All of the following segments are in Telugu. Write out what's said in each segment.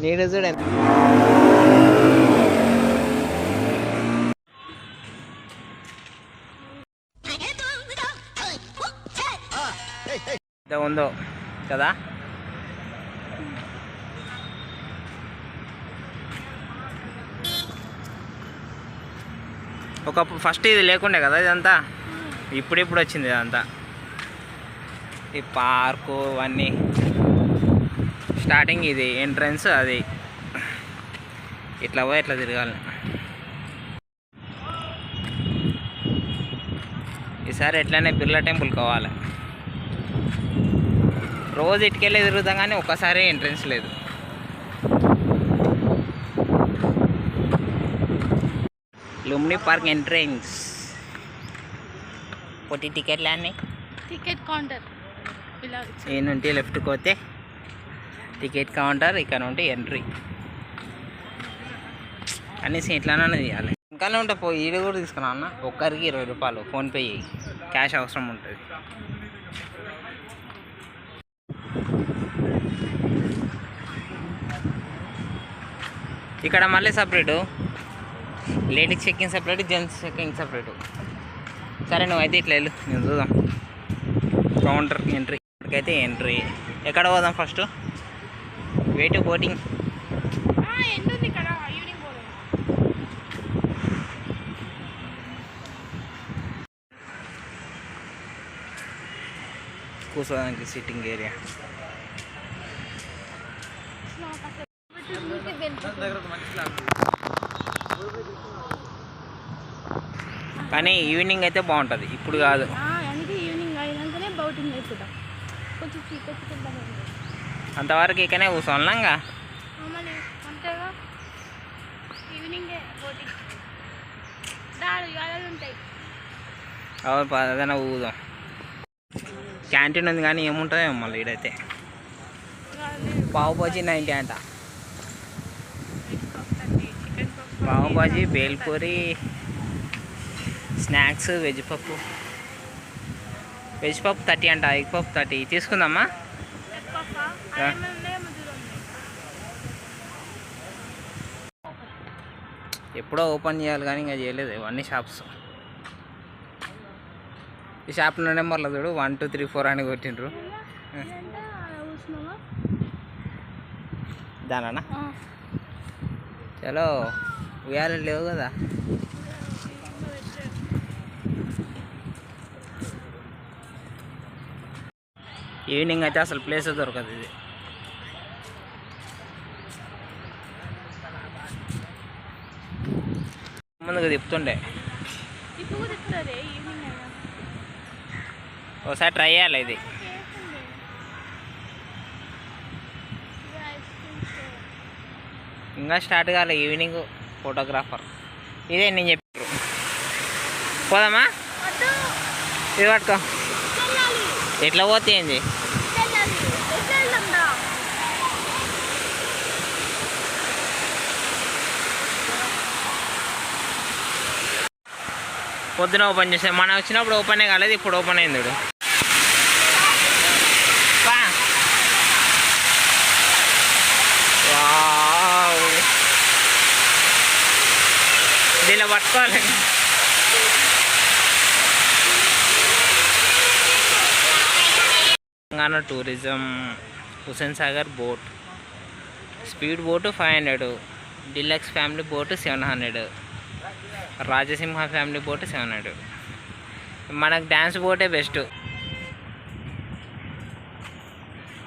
నీడు చూడ ఉందో కదా. ఒకప్పుడు ఫస్ట్ ఇది లేకుండే కదా ఇదంతా, ఇప్పుడిప్పుడు వచ్చింది ఇదంతా. ఈ పార్కు అవన్నీ స్టార్టింగ్ ఇది ఎంట్రన్స్, అది ఇట్లా పోయి ఇట్లా తిరగాలి. ఈసారి ఎట్లనే బిర్లా టెంపుల్ కావాలి. రోజు ఇటుకెళ్ళి తిరుగుతాం కానీ ఒక్కసారి ఎంట్రన్స్ లేదు. Lumbini park entrance. పొట్టి టికెట్లు అన్నీ టికెట్ కౌంటర్. ఈ నుండి లెఫ్ట్కి పోతే టికెట్ కౌంటర్, ఇక్కడ నుండి ఎంట్రీ. అన్ని సీట్లనే తీయాలి. ఇంకానే ఉంటే పోయి ఈడు కూడా తీసుకున్నా అన్న. ఒక్కరికి 20 రూపాయలు ఫోన్పే చేయి, క్యాష్ అవసరం ఉంటుంది. ఇక్కడ మళ్ళీ separate, ladies checking separate, gents checking separate. సరే నువ్వైతే ఇట్లా వెళ్ళు, నేను చూద్దాం. కౌంటర్ ఎంట్రీ, ఇక్కడికైతే ఎంట్రీ. ఎక్కడ పోదాం ఫస్ట్? Way to boating. కూర్చోడానికి సిట్టింగ్ ఏరియా. కానీ ఈవినింగ్ అయితే బాగుంటుంది, ఇప్పుడు కాదు. ఈవినింగ్ అయినాకనే బోటింగ్ అయిపోతాం. కొంచెం అంతవరకు ఇకనే కూర్చోవాలా ఇంకా. అంతేగా, ఈవినింగే బోటింగ్ ఉంటాయి. ఏదైనా ఊదాం. క్యాంటీన్ ఉంది కానీ ఏముంటుందో మళ్ళీ ఈడైతే. పావు బాజీ 90 అంట. పావు బాజీ, బేల్పూరి, స్నాక్స్, వెజ్ పప్పు 30 అంట, ఎగ్ పప్పు 30. తీసుకుందామా? ఎప్పుడో ఓపెన్ చేయాలి కానీ ఇంకా చేయలేదు ఇవన్నీ షాప్స్. ఈ షాప్లో నెంబర్లో చూడు 1 2 3 4 అని కొట్టిండ్రు. దానా చలో, ఉయ్యాల లేవు కదా. ఈవినింగ్ అయితే అసలు ప్లేస్ దొరకదు. ఇది ముందుగా తిప్పుతుండే, ఒకసారి ట్రై చేయాలి. ఇది ఇంకా స్టార్ట్ కాలే. ఈవినింగ్ ఫోటోగ్రాఫర్ ఇదే నేను చెప్పారు. పోదామా? ఇది పట్టుకో. ఎట్లా పోతే ఏంది? పొద్దున ఓపెన్ చేసాం, మనం వచ్చినప్పుడు ఓపెనే కాలేదు, ఇప్పుడు ఓపెన్ అయింది. దీనిలో పట్టుకోవాలి. Telangana tourism, Hussain Sagar boat, speed boat 500, deluxe family boat 700, Rajasimha family boat 700. మనకు డ్యాన్స్ బోటే బెస్ట్,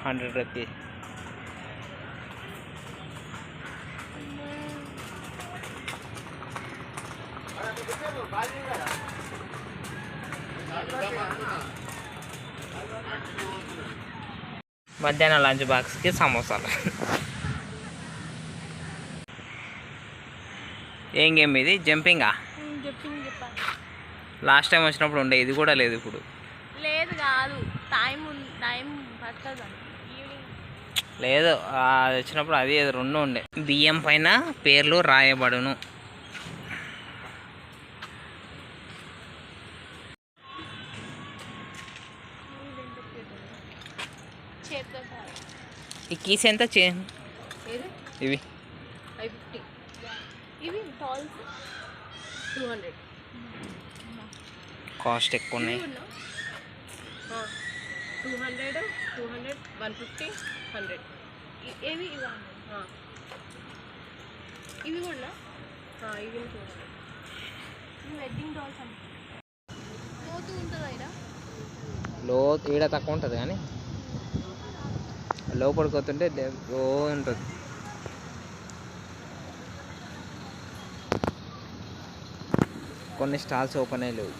100 రూపీస్. మధ్యాహ్నం లంచ్ బాక్స్కి సమోసాలు. ఏం గేమ్ ఇది? జంపింగా? లాస్ట్ టైం వచ్చినప్పుడు ఉండే, ఇది కూడా లేదు ఇప్పుడు. లేదు కాదు, టైం లేదు, అది వచ్చినప్పుడు అది 2 ఉండే. బియ్యం పైన పేర్లు రాయబడును. ఈ కీస్ ఎంత? ఇవి 550. ఇవి టాల్స్ 200. కాస్ట్ ఎక్కువ ఉన్నాయి. 200, 150, 100. ఏవి ఇవి ఇవి కూడా ఇవి 200. వెడ్డింగ్ డాల్స్ అంటే లోతు ఉంటుందా ఈడ తక్కువ ఉంటుంది కానీ లోపలికి పోతుంటే ఉంటుంది. కొన్ని స్టాల్స్ ఓపెన్ అయ్యి లేవు.